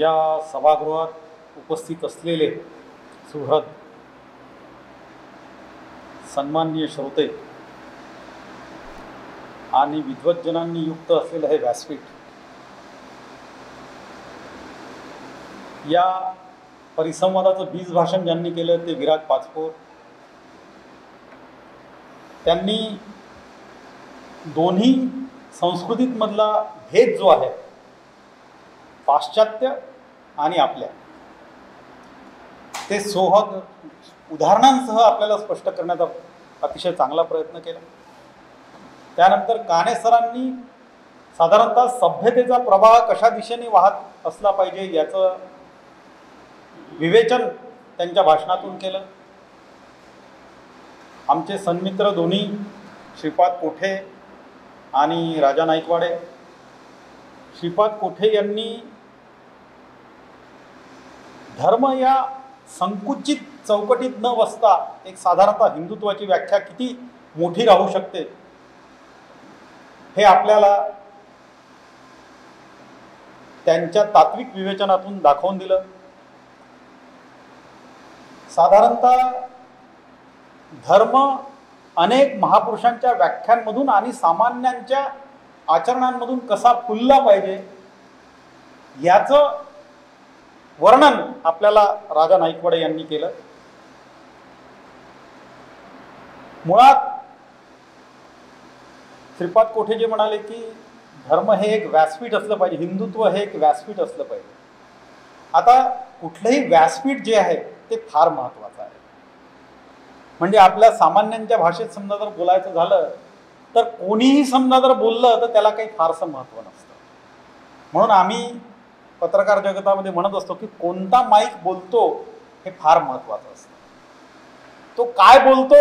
या सभागृहात उपस्थित असलेले सुहृद सन्माननीय श्रोते आणि विद्वज्जनांनी युक्त असलेलं हे व्यासपीठ, या परिसंवादाचं बीज भाषण ज्यांनी केलं ते विराज पाचपोर. त्यांनी दोन्ही संस्कृतीमधला भेद जो आहे, पाश्चात्य आणि आपल्या, ते सोहद उदाहरणांसह आपल्याला स्पष्ट करण्याचा अतिशय चांगला प्रयत्न केला. त्यानंतर काणे सरांनी साधारणतः सभ्यतेचा प्रवाह कशा दिशेने वाहत असला पाहिजे याचं विवेचन त्यांच्या भाषणातून केलं. आमचे सन्मित्र दोन्ही श्रीपाद कोठे आणि राजा नाईकवाडे, श्रीपाद कोठे यांनी धर्म या संकुचित चौकटीत न बसता एक साधारणतः हिंदुत्वाची व्याख्या किती मोठी राहू शकते हे आपल्याला त्यांच्या तात्विक विवेचनातून दाखवून दिलं. साधारणतः धर्म अनेक महापुरुषांच्या व्याख्यांमधून आणि सामान्यांच्या आचरणांमधून कसा फुलला पाहिजे याचं वर्णन आपल्याला राजा नाईकवाडे यांनी केलं. मुळात श्रीपाद कोठे जे म्हणाले की धर्म हे एक व्यासपीठ असलं पाहिजे, हिंदुत्व हे एक व्यासपीठ असलं पाहिजे. आता कुठलंही व्यासपीठ जे आहे ते फार महत्त्वाचं आहे. म्हणजे आपल्या सामान्यांच्या भाषेत समजा जर बोलायचं झालं तर कोणीही समजा जर बोललं तर त्याला काही फारसं महत्त्व नसतं. म्हणून आम्ही पत्रकार जगतामध्ये म्हणत असतो की कोणता माईक बोलतो हे फार महत्त्वाचं असतं. तो काय बोलतो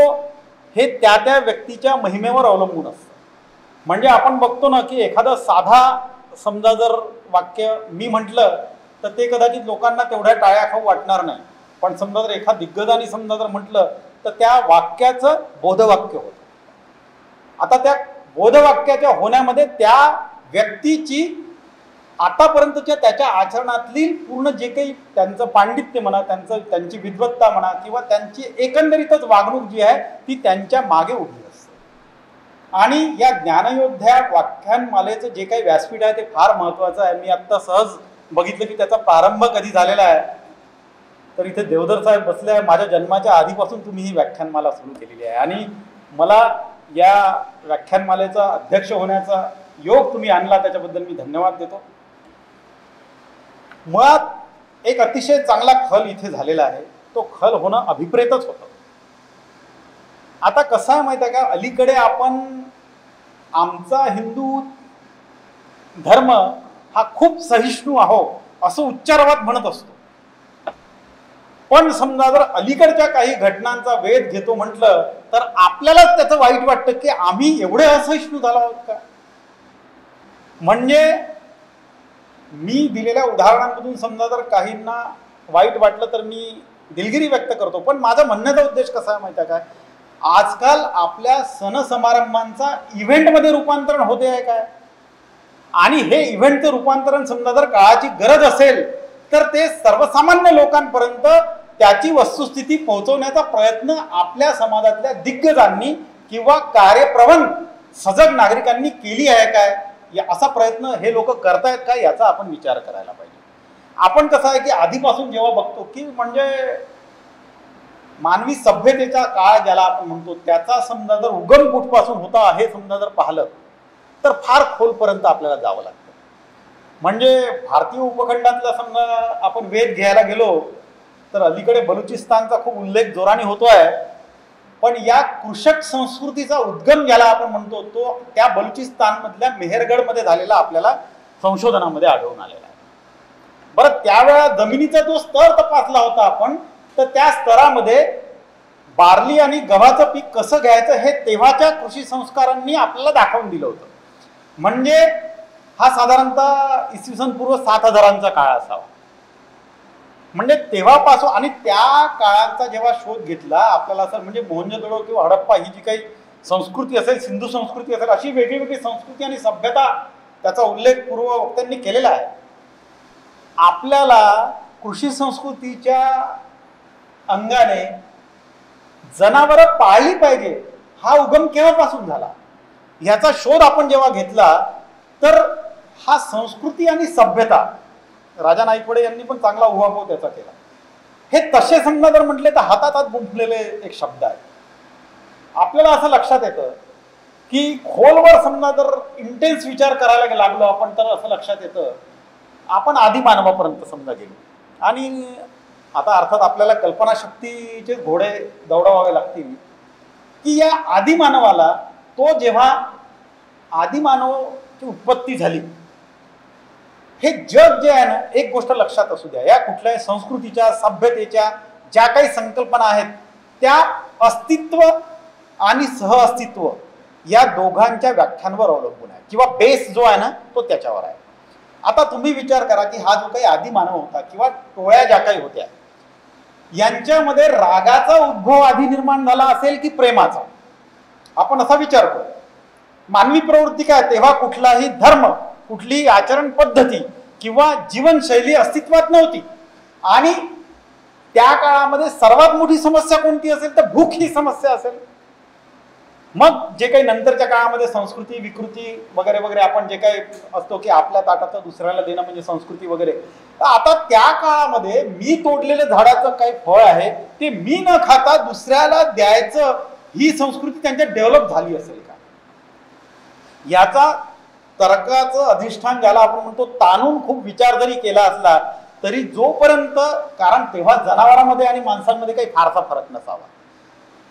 हे त्या त्या व्यक्तीच्या महिमेवर अवलंबून असतं. म्हणजे आपण बघतो ना की एखादा साधा समजा जर वाक्य मी म्हटलं तर ते कदाचित लोकांना तेवढ्या टाळ्या खाऊ वाटणार नाही, पण समजा जर एखाद दिग्गजानी समजा जर म्हटलं तर त्या वाक्याचं बोधवाक्य होतं. आता त्या बोधवाक्याच्या होण्यामध्ये त्या व्यक्तीची आतापर्यंतच्या त्याच्या आचरणातली पूर्ण जे काही त्यांचं पांडित्य म्हणा, त्यांची विद्वत्ता म्हणा किंवा त्यांची एकंदरीतच वागणूक जी आहे ती त्यांच्या मागे उभी असते. आणि या ज्ञानयोद्ध्या व्याख्यानमालेचं जे काही व्यासपीठ आहे ते फार महत्त्वाचं आहे. मी आत्ता सहज बघितलं की त्याचा प्रारंभ कधी झालेला आहे, तर इथे देवधर साहेब बसले आहे. माझ्या जन्माच्या आधीपासून तुम्ही ही व्याख्यानमाला सुरू केलेली आहे आणि मला या व्याख्यानमालेचा अध्यक्ष होण्याचा योग तुम्ही आणला, त्याच्याबद्दल मी धन्यवाद देतो. मुळात एक अतिशय चांगला खल इथे झालेला आहे. तो खल होणं अभिप्रेतच होतं. आता कसं आहे माहिती आहे का, अलीकडे आपण आमचा हिंदू धर्म हा खूप सहिष्णू आहो असं उच्चारवाद म्हणत असतो. पण समजा जर अलीकडच्या काही घटनांचा वेध घेतो म्हटलं तर आपल्यालाच त्याचं वाईट वाटतं की आम्ही एवढे असहिष्णू झालो आहोत का. म्हणजे मी दिलेल्या उदाहरणांमधून समजा जर काहींना वाईट वाटलं तर मी दिलगिरी व्यक्त करतो, पण माझा म्हणण्याचा उद्देश कसा आहे माहिती आहे काय, आजकाल आपल्या सण समारंभांचा इव्हेंटमध्ये रूपांतरण होते आहे काय, आणि हे इव्हेंटचं रूपांतरण समजा जर काळाची गरज असेल तर ते सर्वसामान्य लोकांपर्यंत त्याची वस्तुस्थिती पोहोचवण्याचा प्रयत्न आपल्या समाजातल्या दिग्गजांनी किंवा कार्यप्रवण सजग नागरिकांनी केली आहे काय, असा प्रयत्न हे लोक करतायत का याचा आपण विचार करायला पाहिजे. आपण कसं आहे की आधीपासून जेव्हा बघतो की म्हणजे मानवी सभ्यतेचा काळ ज्याला आपण म्हणतो त्याचा समजा जर उगम कुठपासून होता हे समजा जर पाहिलं तर फार खोलपर्यंत आपल्याला जावं लागतं. म्हणजे भारतीय उपखंडातला समजा आपण वेध घ्यायला गेलो तर अलीकडे बलुचिस्तानचा खूप उल्लेख जोराने होतोय, पण या कृषक संस्कृतीचा उद्गम ज्याला आपण म्हणतो तो त्या बलुचिस्तानमधल्या मेहरगडमध्ये झालेला आपल्याला संशोधनामध्ये आढळून आलेला आहे. बरं, त्यावेळा जमिनीचा जो स्तर तपासला होता आपण, तर त्या स्तरामध्ये बार्ली आणि गव्हाचं पीक कसं घ्यायचं हे तेव्हाच्या कृषी संस्कारांनी आपल्याला दाखवून दिलं होतं. म्हणजे हा साधारणतः इसवी सन पूर्व 7000 काळ असावा. म्हणजे तेव्हापासून आणि त्या काळाचा जेव्हा शोध घेतला आपल्याला असं म्हणजे मोहनजोदडो किंवा हडप्पा ही जी काही संस्कृती असेल, सिंधू संस्कृती असेल, अशी वेगळी वेगळी संस्कृती आणि सभ्यता त्याचा उल्लेख पूर्व वक्त्यांनी केलेला आहे. आपल्याला कृषी संस्कृतीच्या अंगाने जनावरं पाळली पाहिजे हा उगम केव्हापासून झाला ह्याचा शोध आपण जेव्हा घेतला तर हा संस्कृती आणि सभ्यता, राजा नाईकवाडे यांनी पण चांगला उहापोह त्याचा केला, हे तसे समजा जर म्हटले तर हातात गुंफलेले एक शब्द आहे. आपल्याला असं लक्षात येतं की खोलवर समजा जर इंटेन्स विचार करायला लागलो आपण तर असं लक्षात येतं आपण आधी मानवापर्यंत समजा गेलो. आणि आता अर्थात आपल्याला कल्पनाशक्तीचे घोडे दौडवावे लागतील की या आदिमानवाला तो जेव्हा आदिमानवाची उत्पत्ती झाली, हे जग जे आहे ना, एक गोष्ट लक्षात असू द्या, या कुठल्याही संस्कृतीच्या सभ्यतेच्या ज्या काही संकल्पना आहेत त्या अस्तित्व आणि सहअस्तित्व या दोघांच्या व्याख्यांवर अवलंबून आहे किंवा बेस जो आहे ना तो त्याच्यावर आहे. आता तुम्ही विचार करा की हा जो काही आदिमानव होता किंवा टोळ्या ज्या काही होत्या यांच्यामध्ये रागाचा उद्भव आधी निर्माण झाला असेल की प्रेमाचा, आपण असा विचार करू. मानवी प्रवृत्ती काय, तेव्हा कुठलाही धर्म, कुठलीही आचरण पद्धती किंवा जीवनशैली अस्तित्वात नव्हती आणि त्या काळामध्ये सर्वात मोठी समस्या कोणती असेल तर भूक ही समस्या असेल. मग जे काही नंतरच्या काळामध्ये संस्कृती विकृती वगैरे वगैरे आपण जे काही असतो की आपल्या ताटाचं दुसऱ्याला देणं म्हणजे संस्कृती वगैरे, तर आता त्या काळामध्ये मी तोडलेलं झाडाचं काही फळ आहे ते मी न खाता दुसऱ्याला द्यायचं ही संस्कृती त्यांच्यात डेव्हलप झाली असेल का, याचा तर्काचं अधिष्ठान ज्याला आपण म्हणतो ताणून खूप विचार जरी केला असला तरी जोपर्यंत, कारण तेव्हा जनावरांमध्ये आणि माणसांमध्ये काही फारसा फरक नसावा,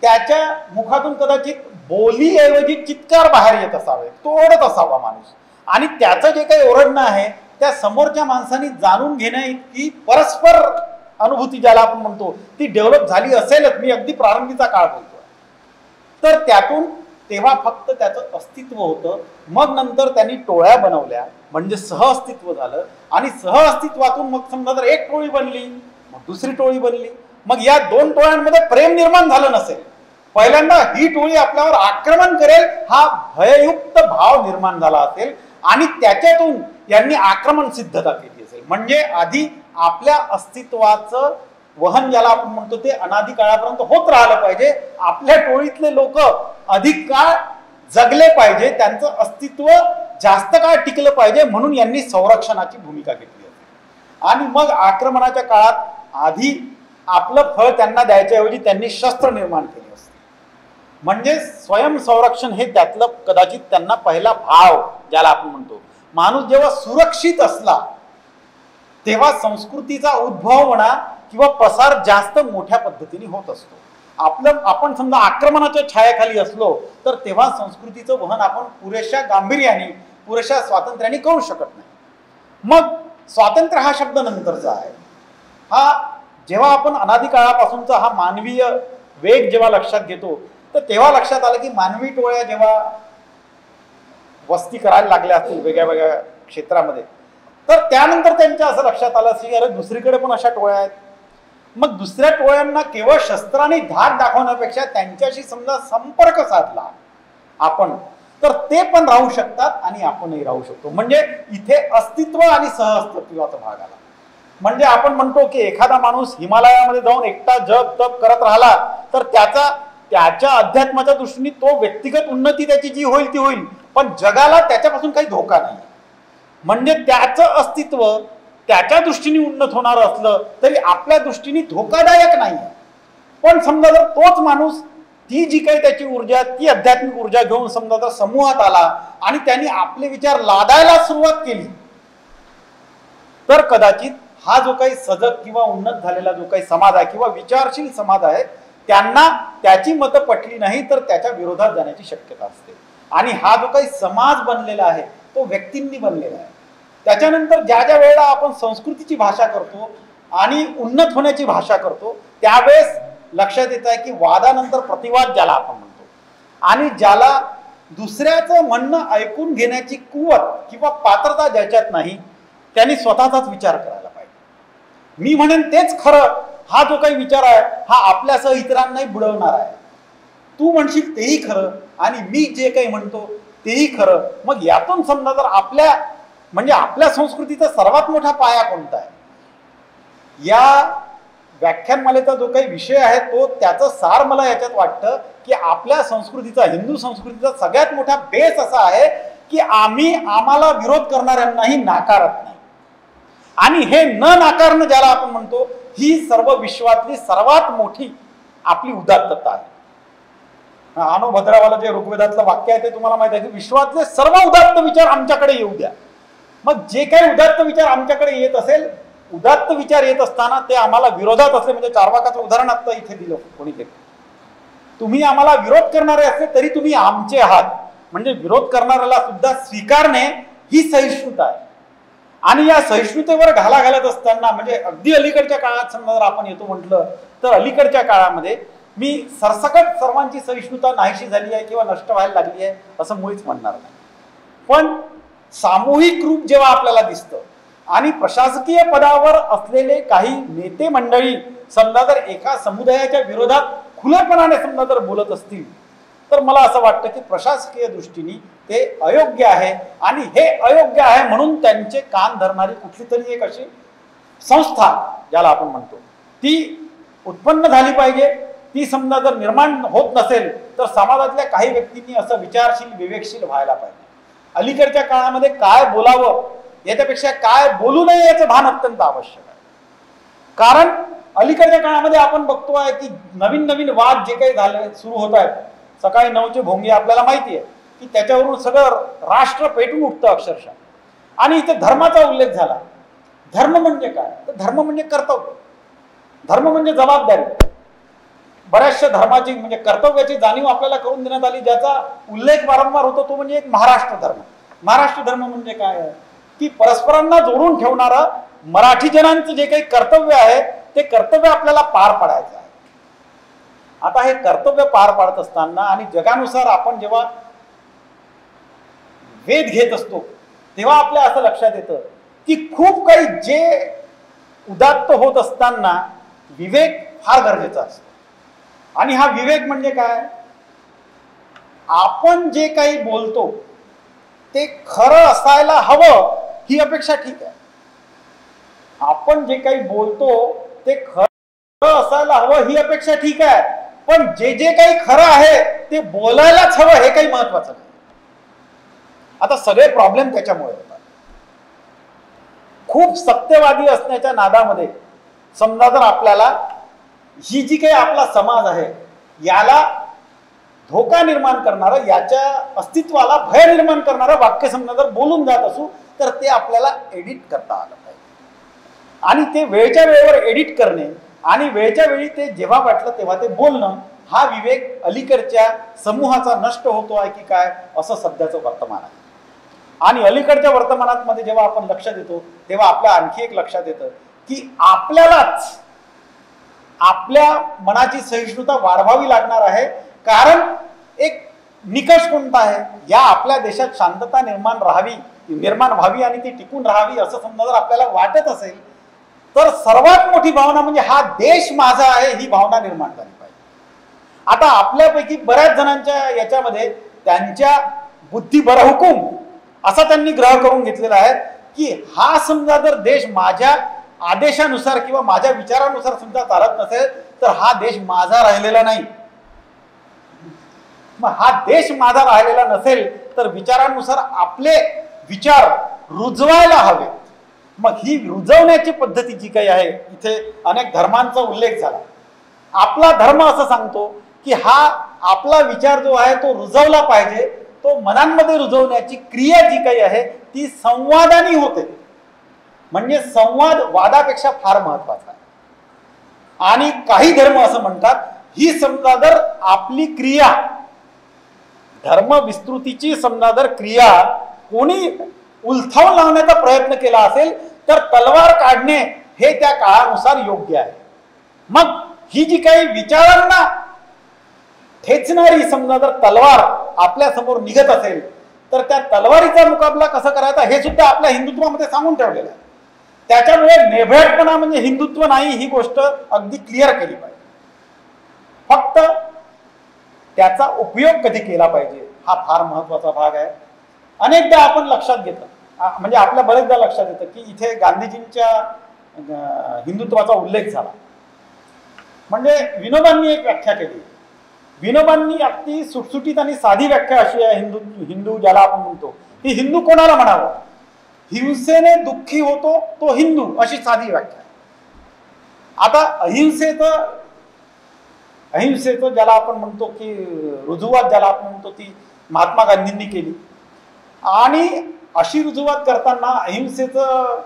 त्याच्या मुखातून कदाचित बोलीऐवजी चित्कार बाहेर येत असावे, तो ओरडत असावा माणूस, आणि त्याचं जे काही ओरडणं आहे त्या समोरच्या माणसाने जाणून घेण्याइतकी परस्पर अनुभूती ज्याला आपण म्हणतो ती डेव्हलप झाली असेलच. मी अगदी प्रारंभीचा काळ बोलतोय. तर त्यातून तेव्हा फक्त त्याचं अस्तित्व होतं. मग नंतर त्यांनी टोळ्या बनवल्या म्हणजे सहअस्तित्व झालं आणि सहअस्तित्वातून मग समजा जर एक टोळी बनली मग दुसरी टोळी बनली, मग या दोन टोळ्यांमध्ये प्रेम निर्माण झालं नसेल, पहिल्यांदा ही टोळी आपल्यावर आक्रमण करेल हा भययुक्त भाव निर्माण झाला असेल आणि त्याच्यातून यांनी आक्रमण सिद्धता केली असेल. म्हणजे आधी आपल्या अस्तित्वाचं वहन ज्याला आपण म्हणतो ते अनादी काळापर्यंत होत राहिलं पाहिजे, आपल्या टोळीतले लोक अधिक काळ जगले पाहिजे, त्यांचं अस्तित्व जास्त काळ टिकलं पाहिजे, म्हणून यांनी संरक्षणाची भूमिका घेतली होती. आणि मग आक्रमणाच्या काळात आधी आपलं फळ त्यांना द्यायच्याऐवजी त्यांनी शस्त्र निर्माण केले असते. म्हणजे स्वयंसंरक्षण हे त्यातलं कदाचित त्यांना पहिला भाव ज्याला आपण म्हणतो. माणूस जेव्हा सुरक्षित असला तेव्हा संस्कृतीचा उद्भव म्हणा किंवा प्रसार जास्त मोठ्या पद्धतीने होत असतो. आपण समजा आक्रमणाच्या छायाखाली असलो तर तेव्हा संस्कृतीचं वहन आपण पुरेशा गांभीर्याने पुरेशा स्वातंत्र्याने करू शकत नाही. मग स्वातंत्र्य हा शब्द नंतरचा आहे. हा जेव्हा आपण अनादी काळापासूनचा हा मानवीय वेग जेव्हा लक्षात घेतो तर तेव्हा लक्षात आलं की मानवी टोळ्या जेव्हा वस्ती करायला लागल्या असतील वेगळ्या वेगळ्या क्षेत्रामध्ये तर त्यानंतर त्यांच्या असं लक्षात आलं की अरे दुसरीकडे पण अशा टोळ्या आहेत. मग दुसऱ्या टोळ्यांना केवळ शस्त्राने धाक दाखवण्यापेक्षा त्यांच्याशी समजा संपर्क साधला आपण तर ते पण राहू शकतात आणि आपणही राहू शकतो. म्हणजे इथे अस्तित्व आणि सहअस्तित्वाचा भाग आला. म्हणजे आपण म्हणतो की एखादा माणूस हिमालयामध्ये जाऊन एकटा जप तप करत राहिला तर त्याच्या अध्यात्माच्या दृष्टीने तो व्यक्तिगत उन्नती त्याची जी होईल ती होईल, पण जगाला त्याच्यापासून काही धोका नाही. म्हणजे त्याचं अस्तित्व त्याच्या दृष्टीने उन्नत होणार असलं तरी आपल्या दृष्टीने धोकादायक नाही. पण समजा जर तोच माणूस ती जी काही त्याची ऊर्जा ती आध्यात्मिक ऊर्जा घेऊन समजा जर समूहात आला आणि त्यांनी आपले विचार लादायला सुरुवात केली तर कदाचित हा जो काही सजग किंवा उन्नत झालेला जो काही समाज आहे किंवा विचारशील समाज आहे त्यांना त्याची मतं पटली नाही तर त्याच्या विरोधात जाण्याची शक्यता असते. आणि हा जो काही समाज बनलेला आहे तो व्यक्तींनी बनलेला आहे. त्याच्यानंतर ज्या ज्या वेळेला आपण संस्कृतीची भाषा करतो आणि उन्नत होण्याची भाषा करतो त्यावेळेस लक्षात येत आहे की वादानंतर प्रतिवाद ज्याला आपण म्हणतो आणि ज्याला दुसऱ्याचं म्हणणं ऐकून घेण्याची कुवत किंवा पात्रता ज्याच्यात नाही त्यांनी स्वतःचाच विचार करायला पाहिजे. मी म्हणेन तेच खरं हा जो काही विचार आहे हा आपल्यासह इतरांनाही बुडवणार आहे. तू म्हणशील तेही खरं आणि मी जे काही म्हणतो तेही खरं. मग यातून समजा जर आपल्या म्हणजे आपल्या संस्कृतीचा सर्वात मोठा पाया कोणता आहे? या व्याख्यानमालेचा जो काही विषय आहे तो त्याचं सार मला याच्यात वाटतं की आपल्या संस्कृतीचा, हिंदू संस्कृतीचा सगळ्यात मोठा बेस असा आहे की आम्हाला विरोध करणाऱ्यांनाही नाकारत नाही. आणि हे न नाकारणं ज्याला आपण म्हणतो, ही सर्व विश्वातली सर्वात मोठी आपली उदात्तता आहे. आनो भद्रावाला जे ऋग्वेदातलं वाक्य आहे ते तुम्हाला माहिती आहे की विश्वातले सर्व उदात्त विचार आमच्याकडे येऊ द्या. मग जे काही उदात्त विचार आमच्याकडे येत असेल, उदात्त विचार येत असताना ते आम्हाला विरोधात असले, म्हणजे चार्वाकाचं उदाहरण आता इथे दिलं कोणीतरी, तुम्ही आम्हाला विरोध करणारे असले तरी तुम्ही आमचे आहात, म्हणजे विरोध करणाऱ्याला सुद्धा स्वीकारणे ही सहिष्णुता आहे. आणि या सहिष्णुतेवर घाला घालत असताना, म्हणजे अगदी अलीकडच्या काळात समजा जर आपण येतो म्हटलं तर अलीकडच्या काळामध्ये मी सरसकट सर्वांची सहिष्णुता नाहीशी झाली आहे किंवा नष्ट व्हायला लागली आहे असं मुळीच म्हणणार नाही. पण सामूहिक रूप जेव्हा आपल्याला दिसतं आणि प्रशासकीय पदावर असलेले काही नेते मंडळी समजा जर एका समुदायाच्या विरोधात खुलेपणाने समजा जर बोलत असतील तर मला असं वाटतं की प्रशासकीय दृष्टीने ते अयोग्य आहे. आणि हे अयोग्य आहे म्हणून त्यांचे कान धरणारी कुठली तरी एक अशी संस्था ज्याला आपण म्हणतो ती उत्पन्न झाली पाहिजे. ती समजा जर निर्माण होत नसेल तर समाजातल्या काही व्यक्तींनी असं विचारशील, विवेकशील व्हायला पाहिजे. अलीकडच्या काळामध्ये काय बोलावं याच्यापेक्षा काय बोलू नये याचं भान अत्यंत आवश्यक आहे. कारण अलीकडच्या काळामध्ये आपण बघतो आहे की नवीन नवीन वाद जे काही झाले सुरू होत आहेत, सकाळी 9चे भोंगे आपल्याला माहिती आहे की त्याच्यावरून सगळं राष्ट्र पेटून उठतं अक्षरशः. आणि इथे धर्माचा उल्लेख झाला. धर्म म्हणजे काय? तर धर्म म्हणजे कर्तव्य, धर्म म्हणजे जबाबदारी. बऱ्याचशा धर्माची म्हणजे कर्तव्याची जाणीव आपल्याला करून देण्यात आली, ज्याचा उल्लेख वारंवार होतो तो म्हणजे एक महाराष्ट्र धर्म. महाराष्ट्र धर्म म्हणजे काय आहे की परस्परांना जोडून ठेवणारा मराठी जनांचं जे काही कर्तव्य आहे ते कर्तव्य आपल्याला पार पाडायचं आहे. आता हे कर्तव्य पार पाडत असताना आणि जगानुसार आपण जेव्हा वेध घेत असतो तेव्हा आपल्या असं लक्षात येतं की खूप काही जे उदात्त होत असताना विवेक फार गरजेचा असतो. आणि हा विवेक म्हणजे काय? आपण जे काही बोलतो ते खरं असायला हवं ही अपेक्षा ठीक आहे. आपण जे काही बोलतो ते खरं असायला हवं ही अपेक्षा ठीक आहे. पण जे जे काही खरं आहे ते बोलायलाच हवं हे काही महत्वाचं नाही. आता सगळे प्रॉब्लेम त्याच्यामुळे होतात. खूप सत्यवादी असण्याच्या नादामध्ये समजा जर आपल्याला ही जी काही आपला समाज आहे याला धोका निर्माण करणारं, याच्या अस्तित्वाला भय निर्माण करणारं वाक्य समजा जर बोलून जात असू तर ते आपल्याला एडिट करता आलं पाहिजे. आणि ते वेळच्या वेळेवर एडिट करणे आणि वेळच्या वेळी ते जेव्हा वाटलं तेव्हा ते बोलणं, हा विवेक अलीकडच्या समूहाचा नष्ट होतो आहे की काय असं सध्याचं वर्तमान आहे. आणि अलीकडच्या वर्तमानामध्ये जेव्हा आपण लक्ष देतो तेव्हा आपल्या आणखी एक लक्षात येतं की आपल्यालाच आपल्या मनाची सहिष्णुता वाढवावी लागणार आहे. कारण एक निकष कोणता आहे? या आपल्या देशात शांतता निर्माण व्हावी आणि ती टिकून राहावी असं समजा जर आपल्याला वाटत असेल तर सर्वात मोठी भावना म्हणजे हा देश माझा आहे ही भावना निर्माण झाली पाहिजे. आता आपल्यापैकी बऱ्याच जणांच्या याच्यामध्ये त्यांच्या बुद्धी बरहुकूम असा त्यांनी ग्रह करून घेतलेला आहे की हा समजा जर देश माझ्या आदेशानुसार किंवा माझ्या विचारानुसार समजा चालत नसेल तर हा देश माझा राहिलेला नाही. मग हा देश माझा राहिलेला नसेल तर विचारांनुसार आपले विचार रुजवायला हवे. मग ही रुजवण्याची पद्धती जी काही आहे, इथे अनेक धर्मांचा उल्लेख झाला. आपला धर्म असं सांगतो की हा आपला विचार जो आहे तो रुजवला पाहिजे. तो मनांमध्ये रुजवण्याची क्रिया जी काही आहे ती संवादाने होते. म्हणजे संवाद वादापेक्षा फार महत्वाचा आहे. आणि काही धर्म असं म्हणतात ही समजा जर आपली क्रिया धर्म विस्तृतीची समजा जर क्रिया कोणी उलथावून लावण्याचा प्रयत्न केला असेल तर तलवार काढणे हे त्या काळानुसार योग्य आहे. मग ही जी काही विचारांना ठेचणारी समजा जर तलवार आपल्या समोर निघत असेल तर त्या तलवारीचा मुकाबला कसा करायचा हे सुद्धा आपल्या हिंदुत्वामध्ये सांगून ठेवलेलं आहे. त्याच्यामुळे नेभेटपणा म्हणजे हिंदुत्व नाही ही गोष्ट अगदी क्लिअर केली पाहिजे. फक्त त्याचा उपयोग कधी केला पाहिजे हा फार महत्वाचा भाग आहे. अनेकदा आपण लक्षात घेतो म्हणजे आपल्या बरेचदा लक्षात येतं की इथे गांधीजींच्या हिंदुत्वाचा उल्लेख झाला. म्हणजे विनोबांनी एक व्याख्या केली. विनोबांनी अगदी सुटसुटीत आणि साधी व्याख्या अशी आहे हिंदू ज्याला आपण म्हणतो, की हिंदू कोणाला म्हणावं, हिंसेने दुःखी होतो तो हिंदू, अशी साधी व्याख्या. आता अहिंसेचं ज्याला आपण म्हणतो की रुजुवात ज्याला आपण म्हणतो ती महात्मा गांधींनी केली. आणि अशी रुजुवात करताना अहिंसेचं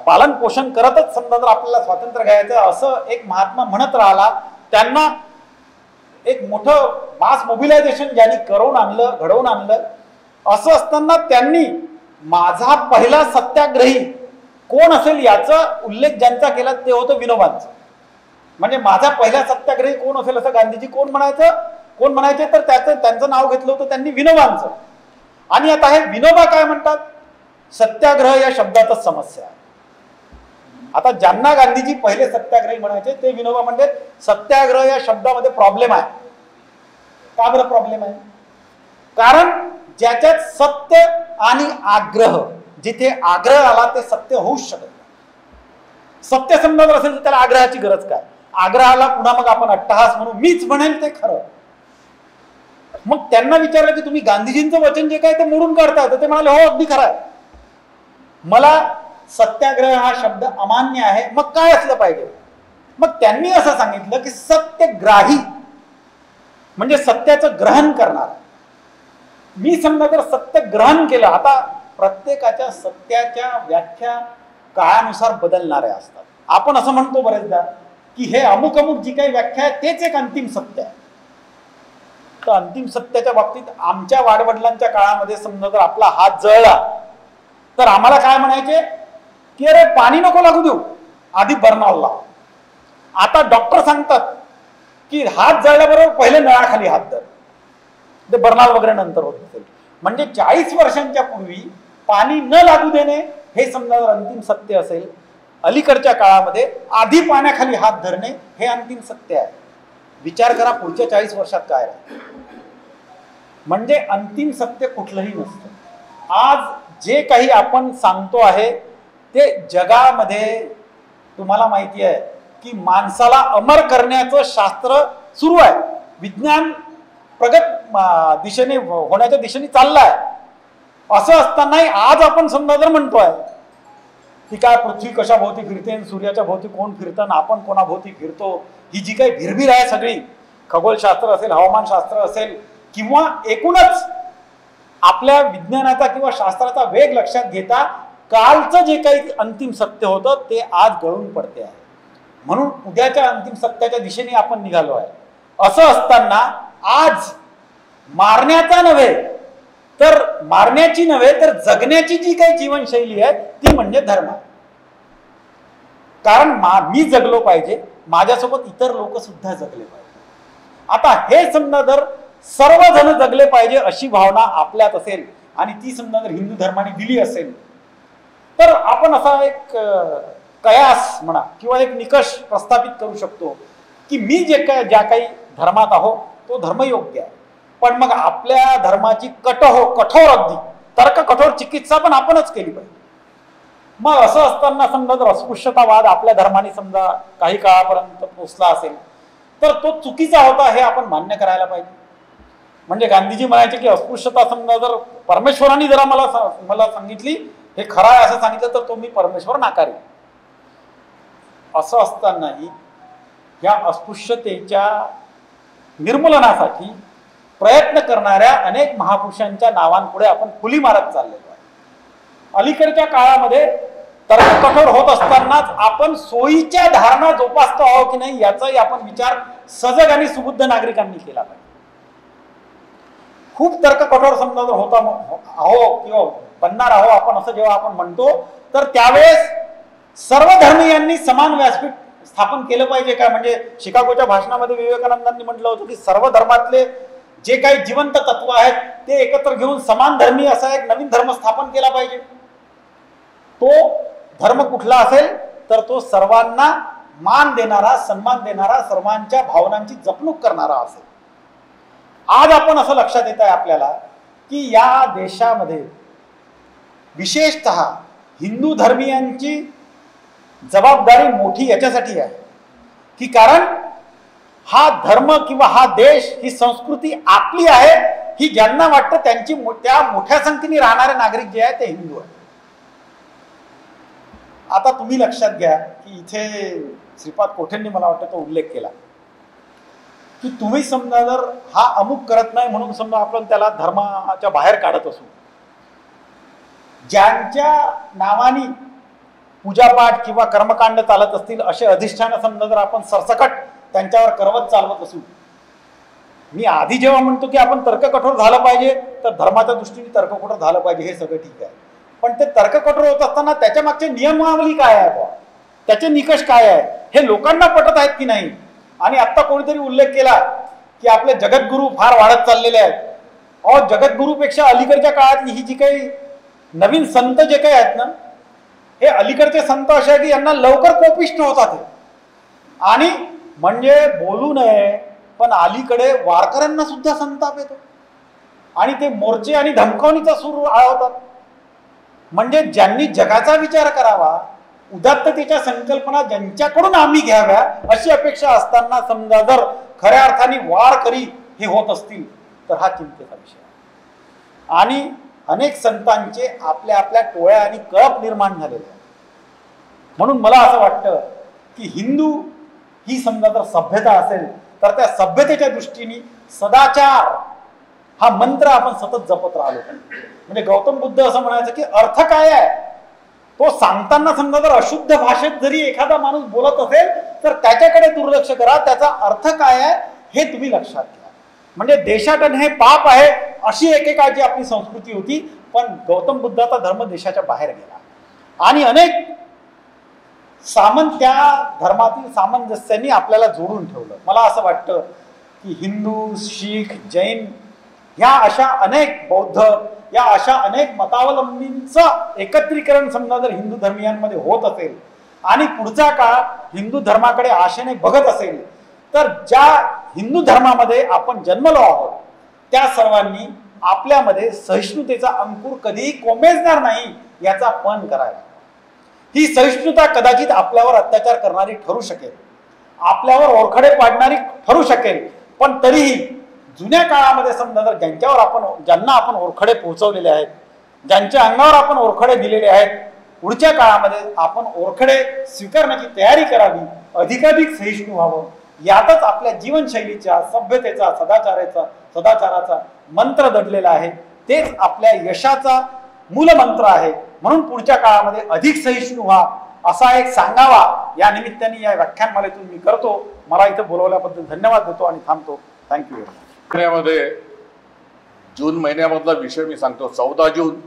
पालन पोषण करतच समजा जर आपल्याला स्वातंत्र्य घ्यायचं असं एक महात्मा म्हणत राहिला, त्यांना एक मोठं मास मोबिलायझेशन ज्यांनी घडवून आणलं, असं असताना त्यांनी माझा पहिला सत्याग्रही कोण असेल याचा उल्लेख ज्यांचा केला ते होतं विनोबांचं. म्हणजे माझा पहिला सत्याग्रही कोण असेल असं गांधीजी कोण म्हणायचे तर त्यांचं नाव घेतलं होतं त्यांनी विनोबांचं. आणि आता हे विनोबा काय म्हणतात, सत्याग्रह या शब्दातच समस्या आहे. आता ज्यांना गांधीजी पहिले सत्याग्रही म्हणायचे ते विनोबा म्हणजे सत्याग्रह या शब्दामध्ये प्रॉब्लेम आहे. का बरं प्रॉब्लेम आहे? कारण ज्याच्यात सत्य आणि आग्रह, जिथे आग्रह आला ते सत्य होऊच शकत नाही. सत्य समजा जर असेल तर त्याला आग्रहाची गरज काय? आग्रहाला पुन्हा मग आपण अट्टहास म्हणून मीच म्हणेल ते खरं. मग त्यांना विचारलं की तुम्ही गांधीजींचं वचन जे काय ते मोडून काढताय, तर ते म्हणाले हो अगदी खरं आहे, मला सत्याग्रह हा शब्द अमान्य आहे. मग काय असलं पाहिजे? मग त्यांनी असं सांगितलं की सत्यग्राही म्हणजे सत्याचं ग्रहण करणार. मी समजा जर सत्य ग्रहण केलं, आता प्रत्येकाच्या सत्याच्या व्याख्या काळानुसार बदलणाऱ्या असतात. आपण असं म्हणतो बरेचदा की हे अमुक जी काही व्याख्या आहे तेच एक अंतिम सत्य आहे. तर अंतिम सत्याच्या बाबतीत आमच्या वाडवडिलांच्या काळामध्ये समजा जर आपला हात जळला तर आम्हाला काय म्हणायचे की अरे पाणी नको लागू देऊ, आधी बर्नॉल लाव. आता डॉक्टर सांगतात की हात जळल्याबरोबर पहिले नळाखाली हात धर, ते बर्नॉल वगैरे नंतर होत असेल. म्हणजे 40 वर्षांच्या पूर्वी पाणी न लागू देणे हे समजा जर अंतिम सत्य असेल, अलीकडच्या काळामध्ये आधी पाण्याखाली हात धरणे हे अंतिम सत्य आहे. विचार करा पुढच्या 40 वर्षात काय आहे. म्हणजे अंतिम सत्य कुठलंही नसतं. आज जे काही आपण सांगतो आहे ते जगामध्ये तुम्हाला माहिती आहे की माणसाला अमर करण्याचं शास्त्र सुरू आहे. विज्ञान प्रगत दिशेने होण्याच्या दिशेने चाललाय. असं असताना आज आपण समजा जर म्हणतोय की काय पृथ्वी कशा भोवती फिरते, सूर्याच्या भोवती कोण फिरतं, आपण कोणाभोवती फिरतो, ही जी काही भिरभिर आहे सगळी, खगोलशास्त्र असेल, हवामानशास्त्र असेल, किंवा एकूणच आपल्या विज्ञानाचा किंवा शास्त्राचा वेग लक्षात घेता कालचं जे काही अंतिम सत्य होतं ते आज गळून पडते आहे. म्हणून उद्याच्या अंतिम सत्याच्या दिशेने आपण निघालो आहे. असं असताना आज मारण्याची नव्हे तर जगण्याची जी काही जीवनशैली आहे ती म्हणजे धर्म. कारण मी जगलो पाहिजे, माझ्यासोबत इतर लोक सुद्धा जगले पाहिजे. आता हे समजा जर सर्वजण जगले पाहिजे अशी भावना आपल्यात असेल आणि ती समजा जर हिंदू धर्माने दिली असेल तर आपण असा एक कयास म्हणा किंवा एक निकष प्रस्थापित करू शकतो की मी ज्या काही धर्मात आहो तो धर्म योग्य आहे. पण मग आपल्या धर्माची कठोर अगदी तर्ककठोर चिकित्सा पण आपणच केली पाहिजे. मग असं असताना समजा जर अस्पृश्यतावाद आपल्या धर्माने समजा काही काळापर्यंत पोचला असेल तर तो चुकीचा होता हे आपण मान्य करायला पाहिजे. म्हणजे गांधीजी म्हणायचे की अस्पृश्यता समजा जर परमेश्वराने जरा मला सांगितली हे खरं आहे असं सांगितलं तर तो मी परमेश्वर नाकारेल. असं असतानाही या अस्पृश्यतेच्या निर्मूलनासाठी प्रयत्न करणाऱ्या अनेक महापुरुषांच्या नावांपुढे आपण फुली मारत चाललेलो आहे. अलीकडच्या काळामध्ये तर्ककठोर होत असतानाच आपण सोयीच्या धारणा जोपासतो आहोत की नाही याचाही आपण विचार सजग आणि सुबुद्ध नागरिकांनी केला पाहिजे. खूप तर्ककठोर समजा जर होता आहो किंवा बनणार आहो आपण असं जेव्हा आपण म्हणतो तर त्यावेळेस सर्व धर्मीयांनी समान व्यासपीठ स्थापन केलं पाहिजे का? म्हणजे शिकागोच्या भाषणामध्ये विवेकानंदांनी म्हटलं होतं की सर्व धर्मातले जे काही जिवंत तत्व आहेत ते एकत्र घेऊन समान धर्मी असा एक नवीन धर्म स्थापन केला पाहिजे. तो धर्म कुठला असेल तर तो सर्वांना मान देणारा, सन्मान देणारा, सर्वांच्या भावनांची जपणूक करणारा असेल. आज आपण असं लक्षात येत आहे आपल्याला की या देशामध्ये विशेषतः हिंदू धर्मीयांची जबाबदारी मोठी याच्यासाठी आहे की कारण हा धर्म किंवा हा देश ही संस्कृती आपली आहे ही ज्यांना वाटतं त्यांची त्या मोठ्या संख्येने राहणारे नागरिक जे आहेत ते हिंदू आहेत. आता तुम्ही लक्षात घ्या की इथे श्रीपाद कोठेंनी मला वाटतं तो उल्लेख केला की तुम्ही समजा जर हा अमुक करत नाही म्हणून समजा आपण त्याला धर्माच्या बाहेर काढत असू, ज्यांच्या नावानी पूजापाठ किंवा कर्मकांड चालत असतील असे अधिष्ठान समजा जर आपण सरसकट त्यांच्यावर करवत चालवत असू, मी आधी जेव्हा म्हणतो की आपण तर्ककठोर झालं पाहिजे तर धर्माच्या दृष्टीने तर्ककठोर झालं पाहिजे हे सगळं ठीक आहे, पण ते तर्ककठोर होत असताना त्याच्या मागचे नियमावली काय आहे, त्याचे निकष काय आहे हे लोकांना पटत आहेत की नाही. आणि आत्ता कोणीतरी उल्लेख केला की आपले जगद्गुरू फार वाढत चाललेले आहेत. अहो, जगद्गुरूपेक्षा अलीकडच्या काळातली ही जी काही नवीन संत जे काही आहेत ना, हे अलीकडचे संत असे आहे की यांना लवकर कोपिष्ट होतात आणि म्हणजे बोलू नये पण अलीकडे वारकऱ्यांना सुद्धा संताप येतो आणि ते मोर्चे आणि धमकावणीचा सूर आळवतात. म्हणजे ज्यांनी जगाचा विचार करावा, उदात्ततेच्या संकल्पना ज्यांच्याकडून आम्ही घ्याव्या अशी अपेक्षा असताना समजा जर खऱ्या अर्थाने वारकरी हे होत असतील तर हा चिंतेचा विषय आहे. आणि अनेक संतांचे आपल्या आपल्या टोळ्या आणि कळप निर्माण झालेले आहेत. म्हणून मला असं वाटतं की हिंदू ही समजा जर सभ्यता असेल तर त्या सभ्यतेच्या दृष्टीने सदाचार हा मंत्र आपण सतत जपत राहिलो पाहिजे. म्हणजे गौतम बुद्ध असं म्हणायचं की अर्थ काय आहे तो सांगताना समजा जर अशुद्ध भाषेत जरी एखादा माणूस बोलत असेल तर त्याच्याकडे दुर्लक्ष करा, त्याचा अर्थ काय आहे हे तुम्ही लक्षात घ्या. म्हणजे देशाटन हे पाप आहे अशी एकेकाळची आपली संस्कृती होती, पण गौतम बुद्धाचा धर्म देशाच्या बाहेर गेला आणि अनेक त्या धर्मातील सामंजस्यांनी आपल्याला जोडून ठेवलं. मला असं वाटतं की हिंदू, शीख, जैन ह्या अशा अनेक बौद्ध या अशा अनेक मतावलंबींचं एकत्रीकरण समजा जर हिंदू धर्मीयांमध्ये होत असेल आणि पुढचा काळ हिंदू धर्माकडे आशेने बघत असेल तर ज्या हिंदू धर्मामध्ये आपण जन्मलो आहोत त्या सर्वांनी आपल्यामध्ये सहिष्णुतेचा अंकुर कधीही कोमेजणार नाही याचा पण करायला. ही सहिष्णुता कदाचित आपल्यावर अत्याचार करणारी ठरू शकेल, आपल्यावर ओरखडे पाडणारी ठरू शकेल, पण तरीही जुन्या काळामध्ये समजा जर ज्यांना आपण ओरखडे पोहोचवलेले आहेत, ज्यांच्या अंगावर आपण ओरखडे दिलेले आहेत, पुढच्या काळामध्ये आपण ओरखडे स्वीकारण्याची तयारी करावी, अधिकाधिक सहिष्णू व्हावं. यातच आपल्या जीवनशैलीच्या, सभ्यतेचा, सदाचाराचा मंत्र दडलेला आहे. तेच आपल्या यशाचा मूलमंत्र आहे. म्हणून पुढच्या काळामध्ये अधिक सहिष्णू व्हा असा एक सांगावा या निमित्ताने या व्याख्यानमालेतून मी करतो. मला इथं बोलवल्याबद्दल धन्यवाद देतो आणि थांबतो. Thank you very much. मध्ये जून महिन्यामधला विषय मी सांगतो. 14 जून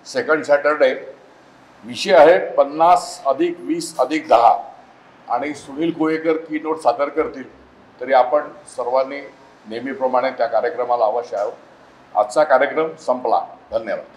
सेकंड सॅटरडे. विषय आहे 50 अधिक 20 अधिक 10 आणि सुनील कोळेकर की नोट सादर करतील. तरी आपण सर्वांनी नेहमीप्रमाणे त्या कार्यक्रमाला अवश्य यावं. आजचा कार्यक्रम संपला. धन्यवाद.